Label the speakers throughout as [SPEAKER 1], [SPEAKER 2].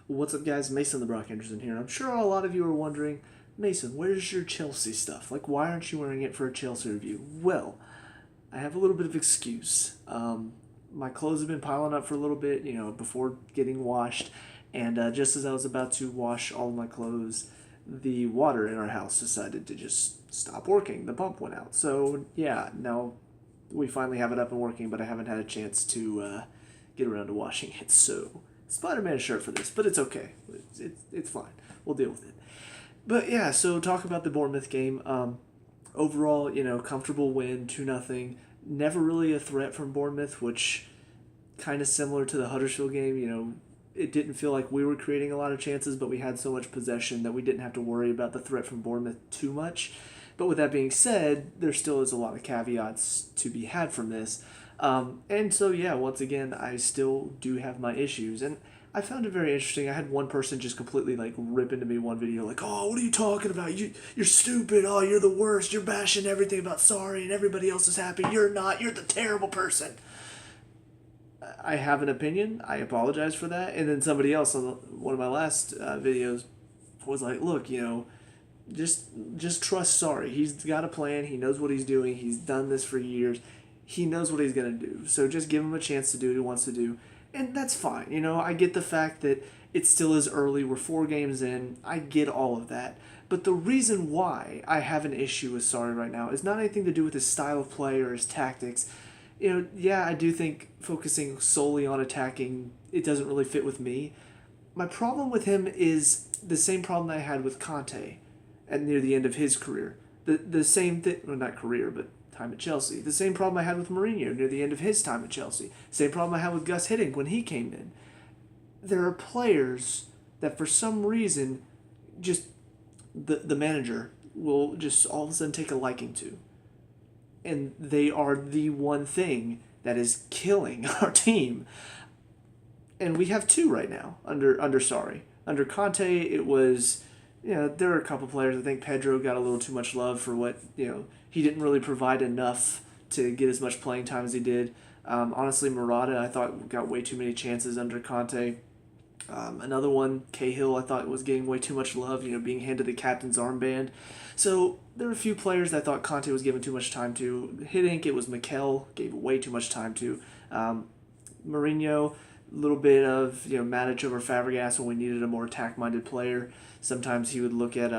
[SPEAKER 1] What's up, guys? Mason the Brock Henderson here. I'm sure a lot of you are wondering, Mason, where's your Chelsea stuff? Like, why aren't you wearing it for a Chelsea review? Well, I have a little bit of excuse. My clothes have been piling up for a little bit, before getting washed, and just as I was about to wash all of my clothes, the water in our house decided to just stop working. The pump went out. So, yeah, now we finally have it up and working, but I haven't had a chance to get around to washing it. So, Spider-Man shirt for this, but it's okay. It's fine. We'll deal with it. But yeah, so talk about the Bournemouth game. Overall, comfortable win, 2-0. Never really a threat from Bournemouth, which kind of similar to the Huddersfield game. It didn't feel like we were creating a lot of chances, but we had so much possession that we didn't have to worry about the threat from Bournemouth too much. But with that being said, there still is a lot of caveats to be had from this. And so, yeah, once again, I still do have my issues. And I found it very interesting. I had one person just completely like rip into me one video, like, "Oh, what are you talking about? You're stupid. Oh, you're the worst. You're bashing everything about Sorry, and everybody else is happy. You're not. You're the terrible person." I have an opinion. I apologize for that. And then somebody else on one of my last videos was like, "Look, just trust Sorry. He's got a plan. He knows what he's doing. He's done this for years. He knows what he's going to do. So just give him a chance to do what he wants to do." And that's fine. I get the fact that it still is early. We're 4 games in. I get all of that. But the reason why I have an issue with Sorry right now is not anything to do with his style of play or his tactics. Yeah, I do think focusing solely on attacking, it doesn't really fit with me. My problem with him is the same problem I had with Conte at near the end of his career. The same thing, well, not career, but time at Chelsea. The same problem I had with Mourinho near the end of his time at Chelsea. Same problem I had with Gus Hiddink when he came in. There are players that for some reason just the manager will just all of a sudden take a liking to. And they are the one thing that is killing our team. And we have two right now under Sorry. Under Conte, it was, there are a couple players. I think Pedro got a little too much love for what, he didn't really provide enough to get as much playing time as he did. Honestly, Murata, I thought got way too many chances under Conte. Another one, Cahill, I thought was getting way too much love, being handed the captain's armband. So there were a few players that I thought Conte was giving too much time to. Hiddink, it was Mikel, gave way too much time to. Mourinho, a little bit of Matic over Fabregas when we needed a more attack-minded player. Sometimes he would look at,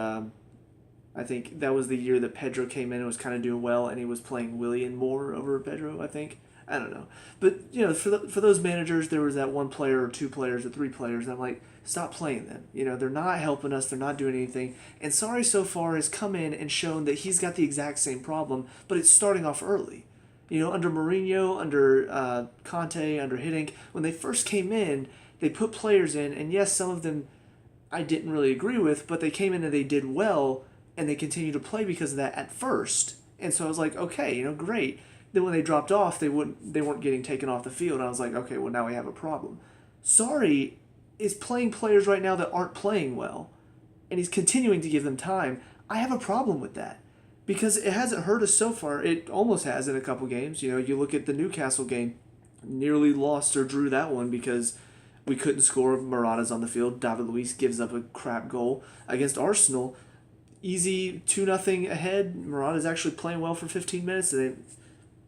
[SPEAKER 1] I think that was the year that Pedro came in and was kind of doing well, and he was playing Willian more over Pedro, I think. I don't know. But, for those managers, there was that one player or 2 players or 3 players, and I'm like, stop playing them. They're not helping us. They're not doing anything. And Sorry so far has come in and shown that he's got the exact same problem, but it's starting off early. Under Mourinho, under Conte, under Hiddink, when they first came in, they put players in, and yes, some of them I didn't really agree with, but they came in and they did well, and they continued to play because of that at first. And so I was like, okay, great. Then when they dropped off, they weren't getting taken off the field. And I was like, okay, well now we have a problem. Sorry is playing players right now that aren't playing well, and he's continuing to give them time. I have a problem with that because it hasn't hurt us so far. It almost has in a couple games. You look at the Newcastle game, nearly lost or drew that one because we couldn't score. Murata's on the field. David Luiz gives up a crap goal against Arsenal. Easy 2-0 ahead. Murata's actually playing well for 15 minutes. And then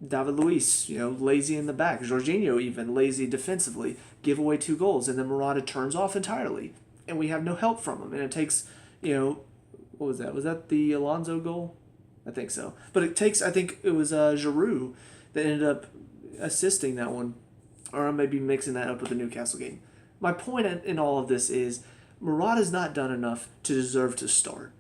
[SPEAKER 1] David Luiz, lazy in the back. Jorginho even lazy defensively. Give away 2 goals. And then Murata turns off entirely. And we have no help from him. And it takes, what was that? Was that the Alonso goal? I think so. But it takes, I think it was Giroud that ended up assisting that one. Or I may be mixing that up with the Newcastle game. My point in all of this is Murata's not done enough to deserve to start.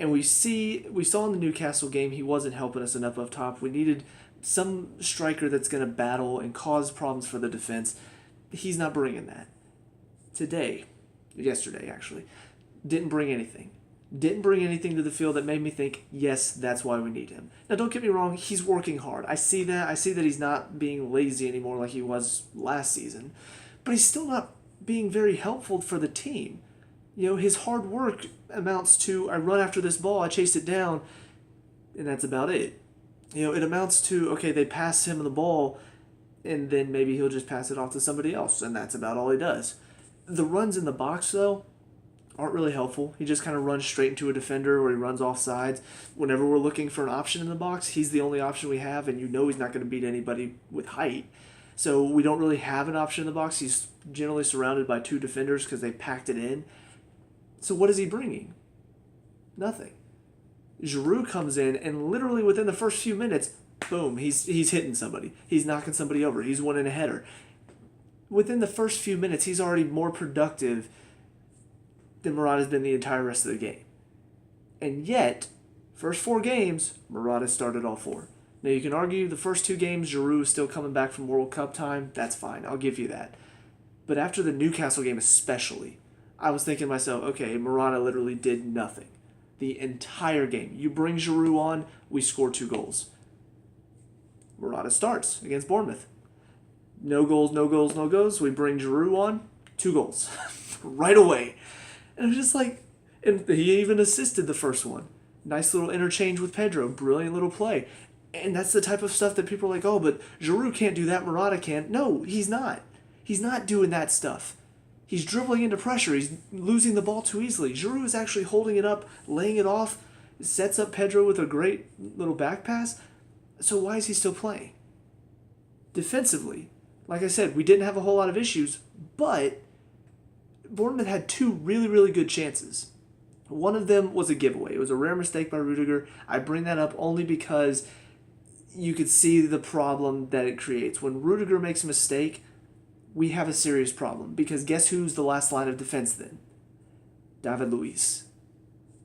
[SPEAKER 1] And we saw in the Newcastle game he wasn't helping us enough up top. We needed some striker that's going to battle and cause problems for the defense. He's not bringing that. Yesterday actually, didn't bring anything. Didn't bring anything to the field that made me think, yes, that's why we need him. Now, don't get me wrong, he's working hard. I see that. I see that he's not being lazy anymore like he was last season. But he's still not being very helpful for the team. His hard work amounts to, I run after this ball, I chase it down, and that's about it. It amounts to, okay, they pass him the ball, and then maybe he'll just pass it off to somebody else, and that's about all he does. The runs in the box, though, aren't really helpful. He just kind of runs straight into a defender or he runs off sides. Whenever we're looking for an option in the box, he's the only option we have, and you know he's not going to beat anybody with height. So we don't really have an option in the box. He's generally surrounded by two defenders because they packed it in. So what is he bringing? Nothing. Giroud comes in, and literally within the first few minutes, boom, he's hitting somebody. He's knocking somebody over. He's winning a header. Within the first few minutes, he's already more productive than Morata's been the entire rest of the game. And yet, first 4 games, Morata started all 4. Now, you can argue the first 2 games, Giroud is still coming back from World Cup time. That's fine. I'll give you that. But after the Newcastle game especially, I was thinking to myself, okay, Morata literally did nothing the entire game. You bring Giroud on, we score 2 goals. Morata starts against Bournemouth. No goals, no goals, no goals. We bring Giroud on, 2 goals. Right away. And I'm just like, and he even assisted the first one. Nice little interchange with Pedro. Brilliant little play. And that's the type of stuff that people are like, oh, but Giroud can't do that, Morata can. No, he's not. He's not doing that stuff. He's dribbling into pressure. He's losing the ball too easily. Giroud is actually holding it up, laying it off, sets up Pedro with a great little back pass. So why is he still playing? Defensively, like I said, we didn't have a whole lot of issues, but Bournemouth had 2 really, really good chances. One of them was a giveaway. It was a rare mistake by Rudiger. I bring that up only because you could see the problem that it creates. When Rudiger makes a mistake, we have a serious problem. Because guess who's the last line of defense then? David Luiz.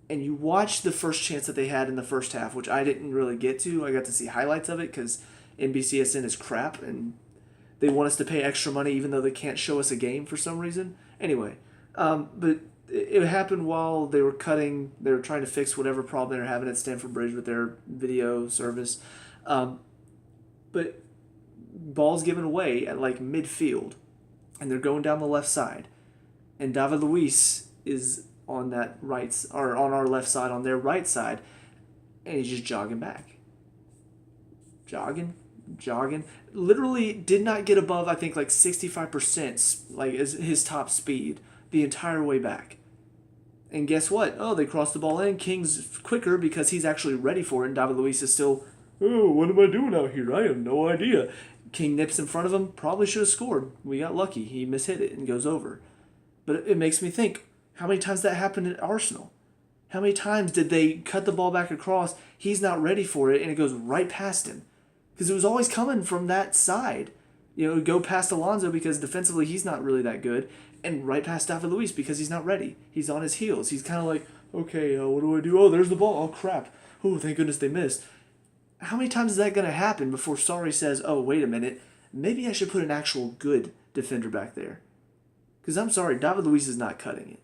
[SPEAKER 1] And you watch the first chance that they had in the first half, which I didn't really get to. I got to see highlights of it because NBCSN is crap and they want us to pay extra money even though they can't show us a game for some reason. Anyway, but it happened while they were trying to fix whatever problem they were having at Stamford Bridge with their video service. But ball's given away at like midfield, and they're going down the left side, and David Luiz is on that on our left side, on their right side, and he's just jogging back. Jogging. Literally did not get above, I think, like 65%, like is his top speed the entire way back. And guess what? Oh, they crossed the ball in. King's quicker because he's actually ready for it, and David Luiz is still, oh, what am I doing out here? I have no idea. King nips in front of him, probably should have scored. We got lucky. He mishit it and goes over. But it makes me think, how many times that happened at Arsenal? How many times did they cut the ball back across, he's not ready for it, and it goes right past him? Because it was always coming from that side. You know, go past Alonso because defensively he's not really that good, and right past David Luiz because he's not ready. He's on his heels. He's kind of like, okay, what do I do? Oh, there's the ball. Oh, crap. Oh, thank goodness they missed. How many times is that going to happen before Sarri says, oh, wait a minute, maybe I should put an actual good defender back there? Because I'm sorry, David Luiz is not cutting it.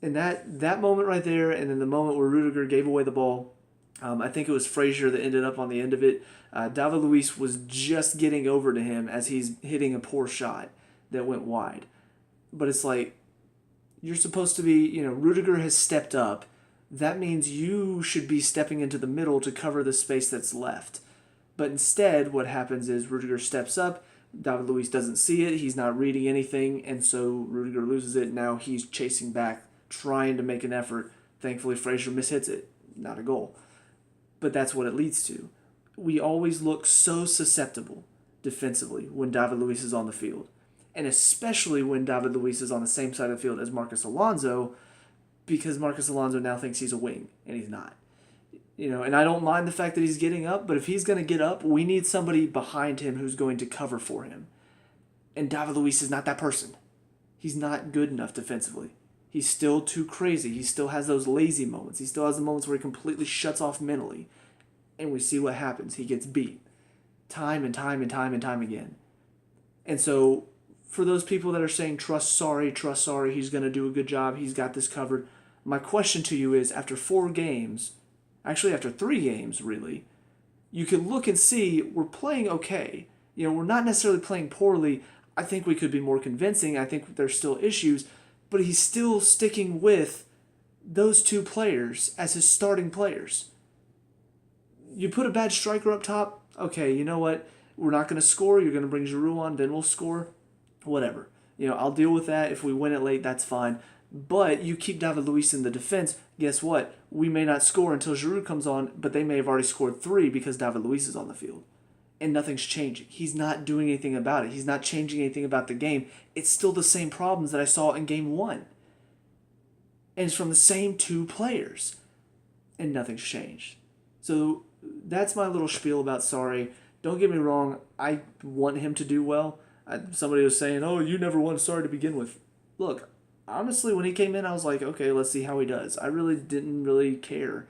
[SPEAKER 1] And that moment right there, and then the moment where Rudiger gave away the ball, I think it was Frazier that ended up on the end of it. David Luiz was just getting over to him as he's hitting a poor shot that went wide. But it's like, you're supposed to be, Rudiger has stepped up. That means you should be stepping into the middle to cover the space that's left. But instead, what happens is Rudiger steps up, David Luiz doesn't see it, he's not reading anything, and so Rudiger loses it. Now he's chasing back, trying to make an effort. Thankfully, Frazier mishits it. Not a goal. But that's what it leads to. We always look so susceptible defensively when David Luiz is on the field. And especially when David Luiz is on the same side of the field as Marcos Alonso, because Marcos Alonso now thinks he's a wing, and he's not. And I don't mind the fact that he's getting up, but if he's going to get up, we need somebody behind him who's going to cover for him. And David Luiz is not that person. He's not good enough defensively. He's still too crazy. He still has those lazy moments. He still has the moments where he completely shuts off mentally. And we see what happens. He gets beat. Time and time and time and time again. And so, for those people that are saying, trust Sarri, he's going to do a good job, he's got this covered. My question to you is, after 4 games, actually after 3 games, really, you can look and see we're playing okay. We're not necessarily playing poorly. I think we could be more convincing. I think there's still issues. But he's still sticking with those 2 players as his starting players. You put a bad striker up top, okay, you know what? We're not going to score. You're going to bring Giroud on, then we'll score. Whatever. I'll deal with that. If we win it late, that's fine. But you keep David Luiz in the defense, guess what? We may not score until Giroud comes on, but they may have already scored 3 because David Luiz is on the field. And nothing's changing. He's not doing anything about it. He's not changing anything about the game. It's still the same problems that I saw in game 1. And it's from the same 2 players. And nothing's changed. So that's my little spiel about Sarri. Don't get me wrong, I want him to do well. Somebody was saying, oh, you never wanted Sarri to begin with. Look, honestly, when he came in, I was like, okay, let's see how he does. I really didn't really care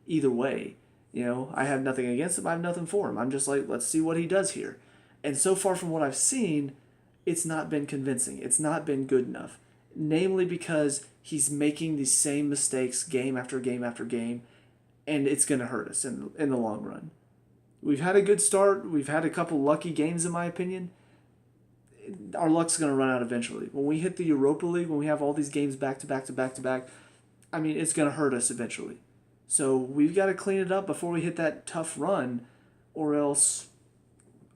[SPEAKER 1] either way. I have nothing against him. I have nothing for him. I'm just like, let's see what he does here. And so far from what I've seen, it's not been convincing. It's not been good enough. Namely because he's making these same mistakes game after game after game, and it's going to hurt us in the long run. We've had a good start. We've had a couple lucky games, in my opinion. Our luck's going to run out eventually. When we hit the Europa League, when we have all these games back to back to back to back, it's going to hurt us eventually. So we've got to clean it up before we hit that tough run, or else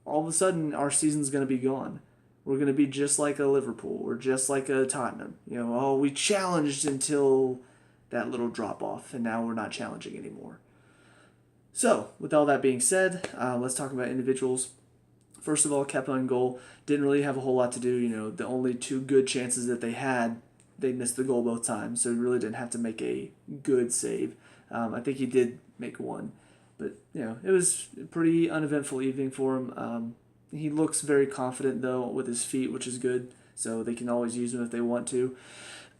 [SPEAKER 1] all of a sudden our season's going to be gone. We're going to be just like a Liverpool or just like a Tottenham. We challenged until that little drop off, and now we're not challenging anymore. So, with all that being said, let's talk about individuals. First of all, Kepa in goal didn't really have a whole lot to do. The only 2 good chances that they had, they missed the goal both times, so he really didn't have to make a good save. I think he did make one, but it was a pretty uneventful evening for him. He looks very confident though with his feet, which is good. So they can always use him if they want to.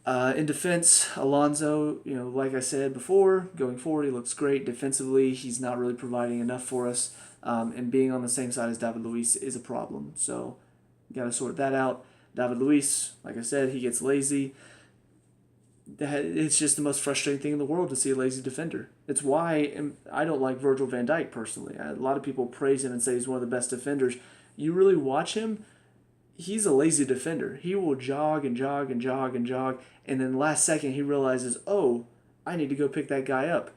[SPEAKER 1] In defense, Alonso, like I said before, going forward he looks great. Defensively, he's not really providing enough for us, and being on the same side as David Luiz is a problem. So got to sort that out. David Luiz, like I said, he gets lazy. It's just the most frustrating thing in the world to see a lazy defender. It's why I don't like Virgil van Dijk personally. A lot of people praise him and say he's one of the best defenders. You really watch him, he's a lazy defender. He will jog and jog and jog and jog, and then last second he realizes, oh, I need to go pick that guy up.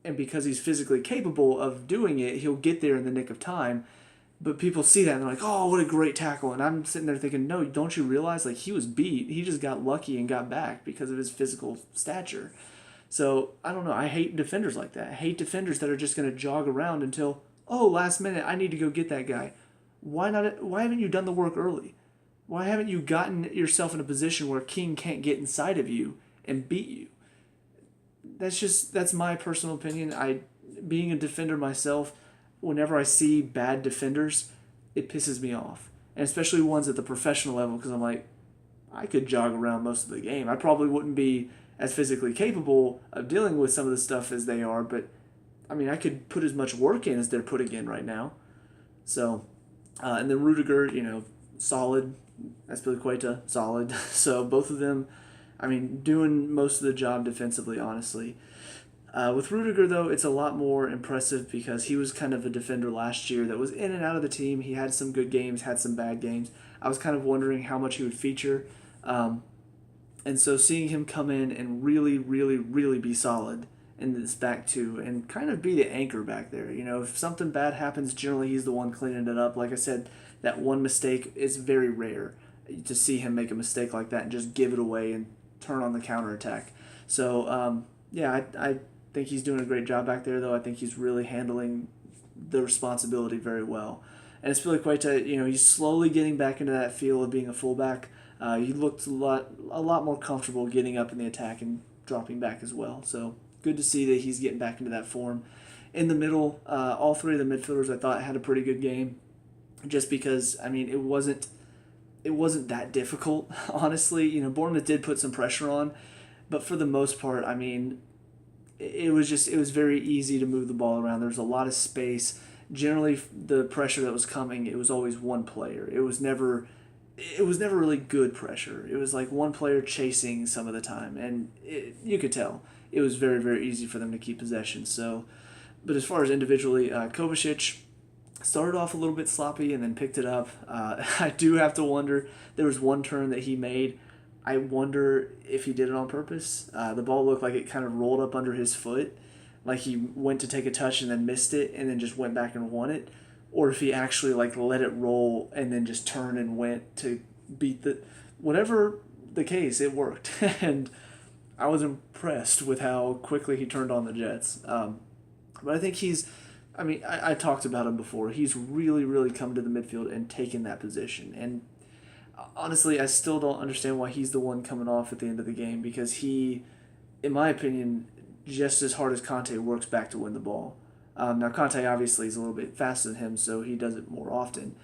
[SPEAKER 1] And because he's physically capable of doing it, he'll get there in the nick of time. But people see that and they're like, oh, what a great tackle. And I'm sitting there thinking, no, don't you realize he was beat? He just got lucky and got back because of his physical stature. So, I don't know. I hate defenders like that. I hate defenders that are just going to jog around until, oh, last minute, I need to go get that guy. Why haven't you done the work early? Why haven't you gotten yourself in a position where King can't get inside of you and beat you? That's my personal opinion. Being a defender myself, whenever I see bad defenders, it pisses me off. And especially ones at the professional level, because I'm like, I could jog around most of the game. I probably wouldn't be as physically capable of dealing with some of the stuff as they are, but I could put as much work in as they're putting in right now. So, and then Rudiger, solid. Azpilicueta, solid. So both of them, doing most of the job defensively, honestly. With Rudiger, though, it's a lot more impressive because he was kind of a defender last year that was in and out of the team. He had some good games, had some bad games. I was kind of wondering how much he would feature. And so seeing him come in and really, really, really be solid in this back two and kind of be the anchor back there. If something bad happens, generally he's the one cleaning it up. Like I said, that one mistake is very rare to see him make a mistake like that and just give it away and turn on the counterattack. So, I think he's doing a great job back there, though. I think he's really handling the responsibility very well. And it's really quite he's slowly getting back into that feel of being a fullback. He looked a lot more comfortable getting up in the attack and dropping back as well. So good to see that he's getting back into that form. In the middle, all 3 of the midfielders I thought had a pretty good game, just because it wasn't that difficult, honestly. Bournemouth did put some pressure on, but for the most part, it was very easy to move the ball around. There was a lot of space. Generally, the pressure that was coming, it was always one player. It was never really good pressure. It was like one player chasing some of the time, and you could tell it was very, very easy for them to keep possession. So, but as far as individually, Kovacic started off a little bit sloppy and then picked it up. I do have to wonder, there was one turn that he made. I wonder if he did it on purpose. The ball looked like it kind of rolled up under his foot, like he went to take a touch and then missed it and then just went back and won it, or if he actually let it roll and then just turned and went to beat whatever the case, it worked. And I was impressed with how quickly he turned on the Jets. But I think I talked about him before. He's really, really come to the midfield and taken that position. And honestly, I still don't understand why he's the one coming off at the end of the game, because he, in my opinion, just as hard as Conte works back to win the ball. Now, Conte obviously is a little bit faster than him, so he does it more often.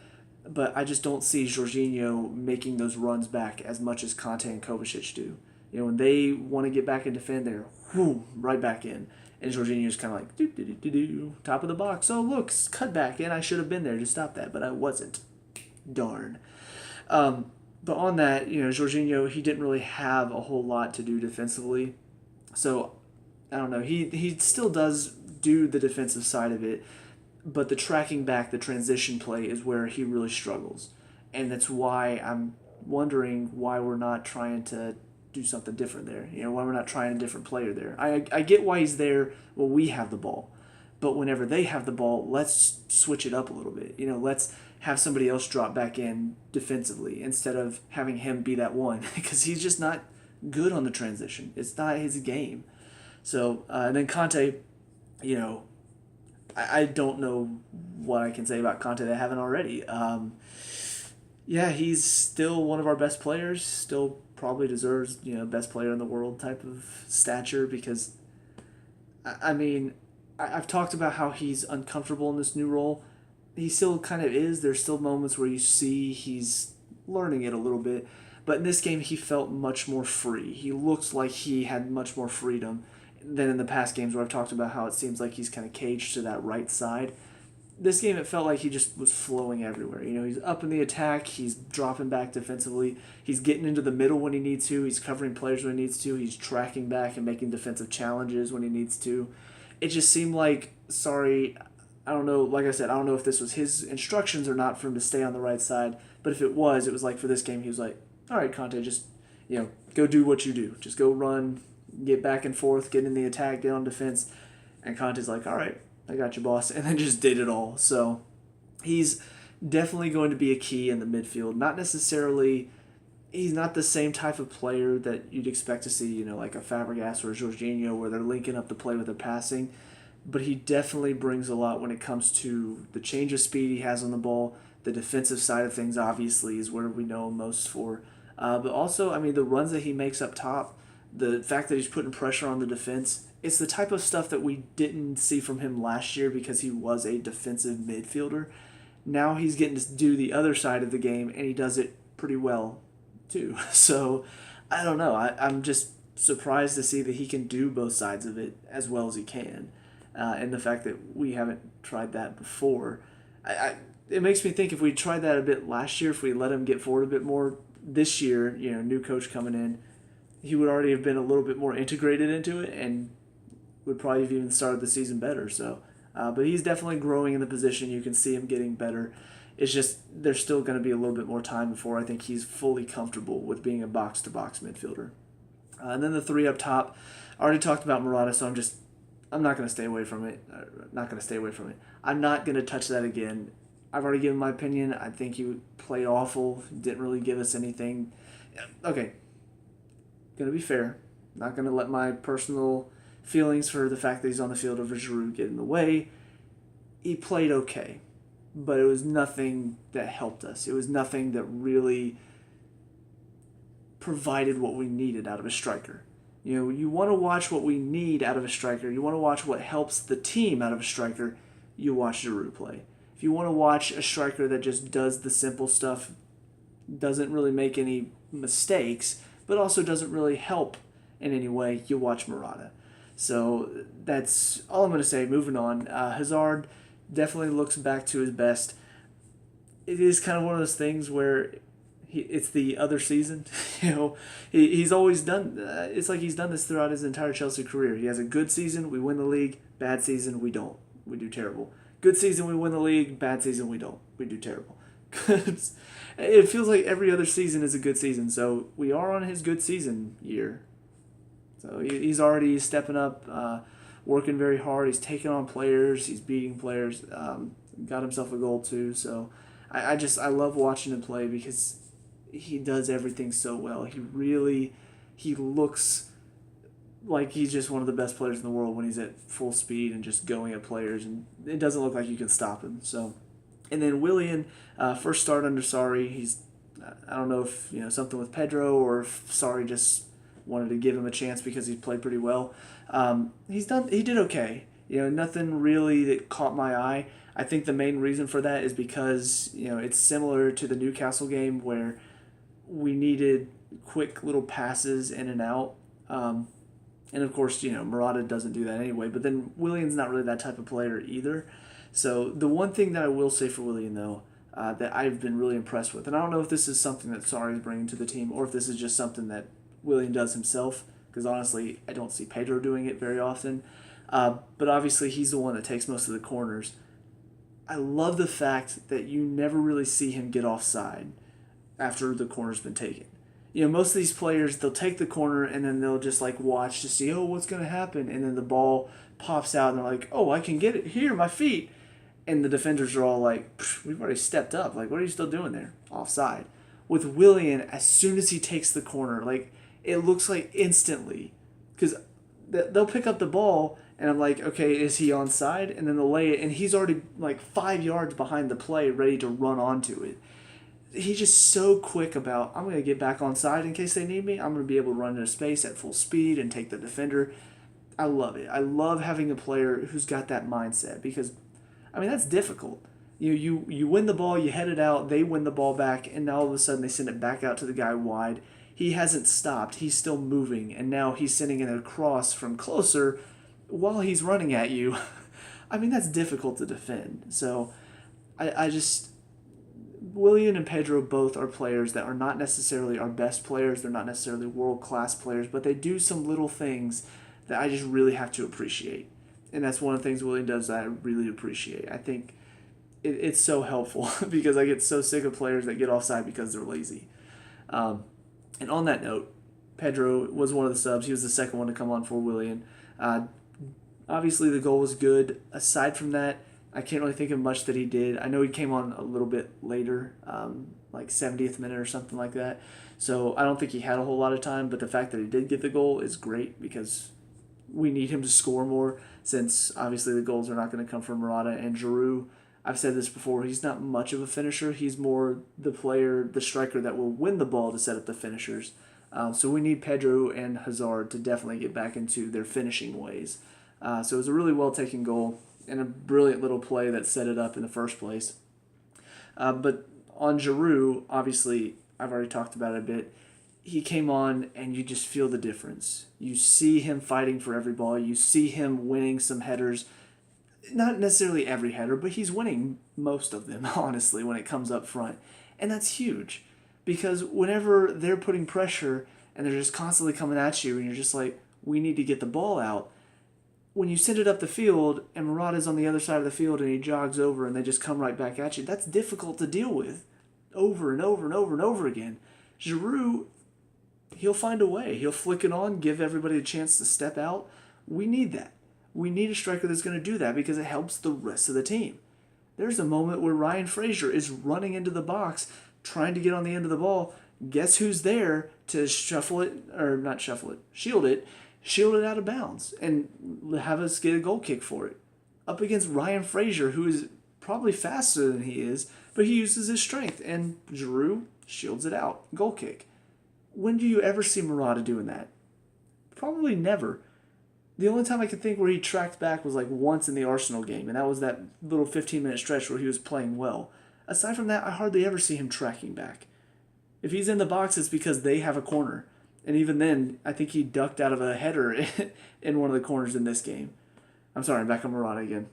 [SPEAKER 1] But I just don't see Jorginho making those runs back as much as Conte and Kovacic do. When they want to get back and defend, they're right back in. And Jorginho's kind of like, top of the box. Oh, look, cut back in. I should have been there to stop that, but I wasn't. Darn. But on that, Jorginho, he didn't really have a whole lot to do defensively. So, I don't know. He still does do the defensive side of it, but the tracking back, the transition play is where he really struggles. And that's why I'm wondering why we're not trying to do something different there. Why we're not trying a different player there. I get why he's there when we have the ball. But whenever they have the ball, let's switch it up a little bit. Let's have somebody else drop back in defensively instead of having him be that one, because he's just not good on the transition. It's not his game. So, and then Conte, I don't know what I can say about Conte that I haven't already. Yeah, he's still one of our best players, still probably deserves, best player in the world type of stature, because, I've talked about how he's uncomfortable in this new role. He still kind of is. There's still moments where you see he's learning it a little bit. But in this game, he felt much more free. He looks like he had much more freedom than in the past games where I've talked about how it seems like he's kind of caged to that right side. This game, it felt like he just was flowing everywhere. He's up in the attack. He's dropping back defensively. He's getting into the middle when he needs to. He's covering players when he needs to. He's tracking back and making defensive challenges when he needs to. It just seemed like, I don't know, like I said, I don't know if this was his instructions or not for him to stay on the right side, but if it was like for this game, he was like, all right, Conte, just, go do what you do. Just go run, get back and forth, get in the attack, get on defense. And Conte's like, all right, I got you, boss, and then just did it all. So he's definitely going to be a key in the midfield. Not necessarily, he's not the same type of player that you'd expect to see, like a Fabregas or a Jorginho, where they're linking up the play with their passing. But he definitely brings a lot when it comes to the change of speed he has on the ball. The defensive side of things, obviously, is where we know him most for. But also, the runs that he makes up top, the fact that he's putting pressure on the defense, it's the type of stuff that we didn't see from him last year because he was a defensive midfielder. Now he's getting to do the other side of the game, and he does it pretty well, too. So, I don't know. I'm just surprised to see that he can do both sides of it as well as he can. And the fact that we haven't tried that before. It makes me think if we tried that a bit last year, if we let him get forward a bit more this year, new coach coming in, he would already have been a little bit more integrated into it and would probably have even started the season better. So, but he's definitely growing in the position. You can see him getting better. It's just there's still going to be a little bit more time before I think he's fully comfortable with being a box-to-box midfielder. And then the three up top, I already talked about Morata, so I'm not going to stay away from it. I'm not going to touch that again. I've already given my opinion. I think he played awful. Didn't really give us anything. Okay. Going to be fair. Not going to let my personal feelings for the fact that he's on the field over Giroud get in the way. He played okay. But it was nothing that helped us. It was nothing that really provided what we needed out of a striker. You want to watch what we need out of a striker. You want to watch what helps the team out of a striker. You watch Giroud play. If you want to watch a striker that just does the simple stuff, doesn't really make any mistakes, but also doesn't really help in any way, you watch Morata. So that's all I'm going to say. Moving on. Hazard definitely looks back to his best. It is kind of one of those things where it's the other season. He's always done. It's like he's done this throughout his entire Chelsea career. He has a good season, we win the league. Bad season, we don't. We do terrible. Good season, we win the league. Bad season, we don't. We do terrible. It feels like every other season is a good season. So we are on his good season year. So he's already stepping up, working very hard. He's taking on players. He's beating players. Got himself a goal too. So I love watching him play because he does everything so well. He looks like he's just one of the best players in the world when he's at full speed and just going at players, and it doesn't look like you can stop him. So, and then Willian, first start under Sarri. I don't know if something with Pedro or if Sarri just wanted to give him a chance because he played pretty well. He did okay. Nothing really that caught my eye. I think the main reason for that is because it's similar to the Newcastle game where we needed quick little passes in and out. And of course, Murata doesn't do that anyway. But then Willian's not really that type of player either. So the one thing that I will say for Willian, though, that I've been really impressed with, and I don't know if this is something that Sarri is bringing to the team or if this is just something that Willian does himself, because honestly, I don't see Pedro doing it very often. But obviously, he's the one that takes most of the corners. I love the fact that you never really see him get offside after the corner's been taken. Most of these players, they'll take the corner and then they'll just watch to see, what's going to happen? And then the ball pops out and they're like, I can get it here, my feet. And the defenders are all like, we've already stepped up. What are you still doing there? Offside. With Willian, as soon as he takes the corner, it looks like instantly. Because they'll pick up the ball and I'm like, okay, is he onside? And then they'll lay it and he's already 5 yards behind the play ready to run onto it. He's just so quick about, I'm going to get back on side in case they need me. I'm going to be able to run into space at full speed and take the defender. I love it. I love having a player who's got that mindset because, that's difficult. You win the ball, you head it out, they win the ball back, and now all of a sudden they send it back out to the guy wide. He hasn't stopped. He's still moving, and now he's sending it across from closer while he's running at you. That's difficult to defend. So I just... Willian and Pedro both are players that are not necessarily our best players. They're not necessarily world-class players, but they do some little things that I just really have to appreciate. And that's one of the things Willian does that I really appreciate. I think it's so helpful because I get so sick of players that get offside because they're lazy. And on that note, Pedro was one of the subs. He was the second one to come on for Willian. Obviously, the goal was good. Aside from that, I can't really think of much that he did. I know he came on a little bit later, 70th minute or something like that. So I don't think he had a whole lot of time, but the fact that he did get the goal is great because we need him to score more since obviously the goals are not going to come from Murata and Giroud. I've said this before, he's not much of a finisher. He's more the striker that will win the ball to set up the finishers. So we need Pedro and Hazard to definitely get back into their finishing ways. So it was a really well-taken goal and a brilliant little play that set it up in the first place. But on Giroud, obviously, I've already talked about it a bit. He came on, and you just feel the difference. You see him fighting for every ball. You see him winning some headers. Not necessarily every header, but he's winning most of them, honestly, when it comes up front. And that's huge. Because whenever they're putting pressure, and they're just constantly coming at you, and you're just like, we need to get the ball out, when you send it up the field and Murata's on the other side of the field and he jogs over and they just come right back at you, that's difficult to deal with over and over and over and over again. Giroud, he'll find a way. He'll flick it on, give everybody a chance to step out. We need that. We need a striker that's going to do that because it helps the rest of the team. There's a moment where Ryan Fraser is running into the box, trying to get on the end of the ball. Guess who's there to shield it out of bounds, and have us get a goal kick for it. Up against Ryan Fraser, who is probably faster than he is, but he uses his strength, and Giroud shields it out. Goal kick. When do you ever see Murata doing that? Probably never. The only time I can think where he tracked back was once in the Arsenal game, and that was that little 15-minute stretch where he was playing well. Aside from that, I hardly ever see him tracking back. If he's in the box, it's because they have a corner. And even then, I think he ducked out of a header in one of the corners in this game. I'm sorry, back on Murata again.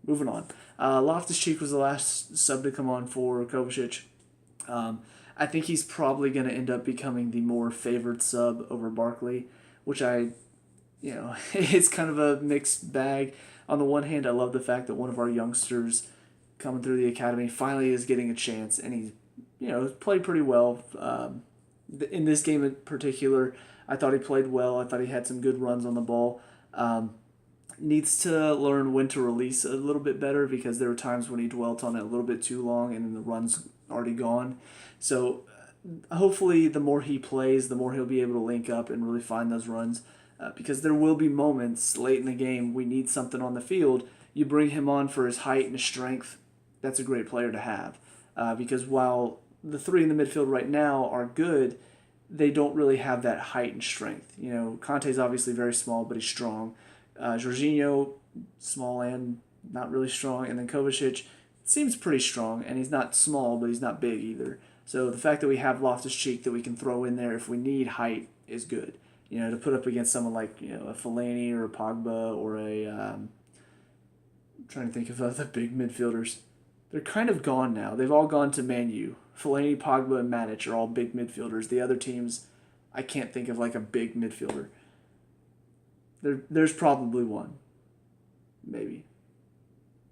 [SPEAKER 1] Moving on. Loftus-Cheek was the last sub to come on for Kovacic. I think he's probably going to end up becoming the more favored sub over Barkley, which it's kind of a mixed bag. On the one hand, I love the fact that one of our youngsters coming through the academy finally is getting a chance, and he's played pretty well. In this game in particular, I thought he played well. I thought he had some good runs on the ball. Needs to learn when to release a little bit better because there were times when he dwelt on it a little bit too long and then the run's already gone. So hopefully the more he plays, the more he'll be able to link up and really find those runs. Because there will be moments late in the game we need something on the field. You bring him on for his height and his strength. That's a great player to have. Because while the three in the midfield right now are good, they don't really have that height and strength. You know, Conte's obviously very small, but he's strong. Jorginho, small and not really strong. And then Kovacic seems pretty strong, and he's not small, but he's not big either. So the fact that we have Loftus-Cheek that we can throw in there if we need height is good. You know, to put up against someone like, you know, a Fellaini or a Pogba or a... I'm trying to think of other big midfielders. They're kind of gone now. They've all gone to Man U. Fellaini, Pogba, and Matic are all big midfielders. The other teams, I can't think of like a big midfielder. There's probably one. Maybe.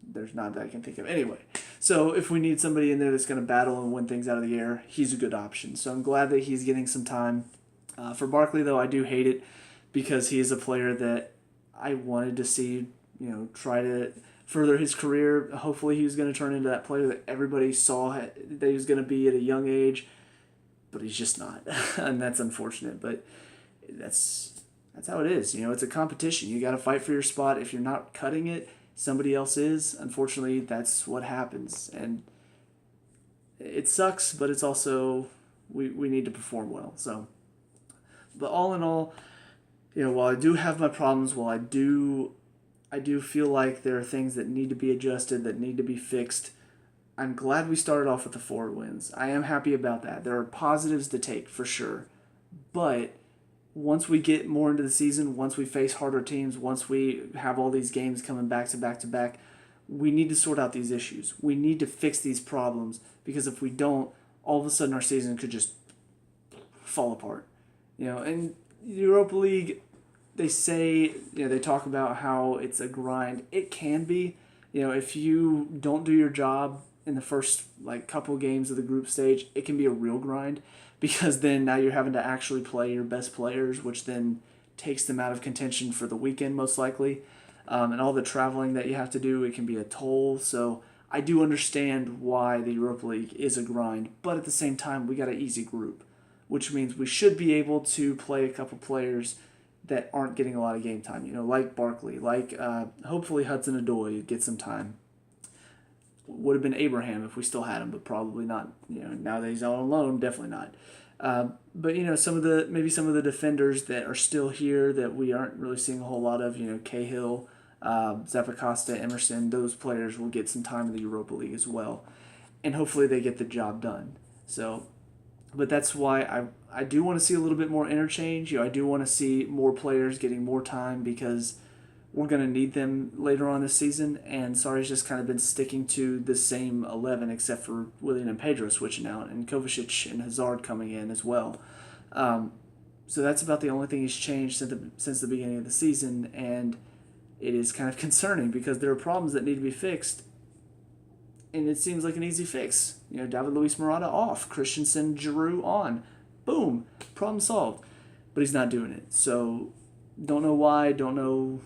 [SPEAKER 1] There's not that I can think of. Anyway, so if we need somebody in there that's going to battle and win things out of the air, he's a good option. So I'm glad that he's getting some time. For Barkley, though, I do hate it because he is a player that I wanted to see, you know, try to further his career. Hopefully he was going to turn into that player that everybody saw that he was going to be at a young age, but he's just not. And that's unfortunate, but that's how it is. You know, it's a competition. You got to fight for your spot. If you're not cutting it, somebody else is. Unfortunately, that's what happens. And it sucks, but it's also we need to perform well. So, but all in all, you know, while I do have my problems, while I do feel like there are things that need to be adjusted, that need to be fixed, I'm glad we started off with the 4 wins. I am happy about that. There are positives to take for sure. But once we get more into the season, once we face harder teams, once we have all these games coming back to back to back, we need to sort out these issues. We need to fix these problems, because if we don't, all of a sudden our season could just fall apart. You know, and Europa League, they say, you know, they talk about how it's a grind. It can be. You know, if you don't do your job in the first like couple games of the group stage, it can be a real grind, because then now you're having to actually play your best players, which then takes them out of contention for the weekend most likely. And all the traveling that you have to do, it can be a toll. So I do understand why the Europa League is a grind, but at the same time, we got an easy group, which means we should be able to play a couple players that aren't getting a lot of game time, you know, like Barkley, like hopefully Hudson-Odoi gets some time. Would have been Abraham if we still had him, but probably not. You know, now that he's out on loan, definitely not. But you know, maybe some of the defenders that are still here that we aren't really seeing a whole lot of. You know, Cahill, Zappacosta, Emerson. Those players will get some time in the Europa League as well, and hopefully they get the job done. So, but that's why I do want to see a little bit more interchange. You know, I do want to see more players getting more time, because we're going to need them later on this season, and Sarri's just kind of been sticking to the same 11 except for Willian and Pedro switching out, and Kovacic and Hazard coming in as well. So that's about the only thing he's changed since the beginning of the season, and it is kind of concerning because there are problems that need to be fixed, and it seems like an easy fix. You know, David Luiz Morata off, Christensen, Giroud on. Boom, problem solved. But he's not doing it. So don't know why, don't know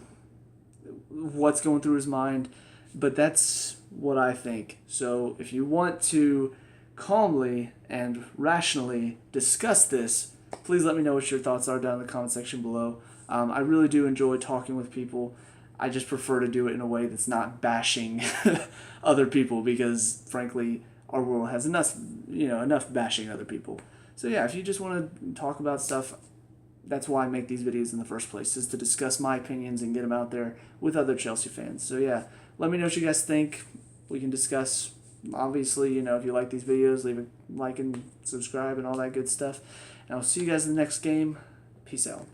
[SPEAKER 1] what's going through his mind, but that's what I think. So if you want to calmly and rationally discuss this, please let me know what your thoughts are down in the comment section below. I really do enjoy talking with people. I just prefer to do it in a way that's not bashing other people, because frankly our world has enough bashing other people. So yeah, if you just want to talk about stuff, that's why I make these videos in the first place, is to discuss my opinions and get them out there with other Chelsea fans. So yeah, let me know what you guys think. We can discuss. Obviously, you know, if you like these videos, leave a like and subscribe and all that good stuff. And I'll see you guys in the next game. Peace out.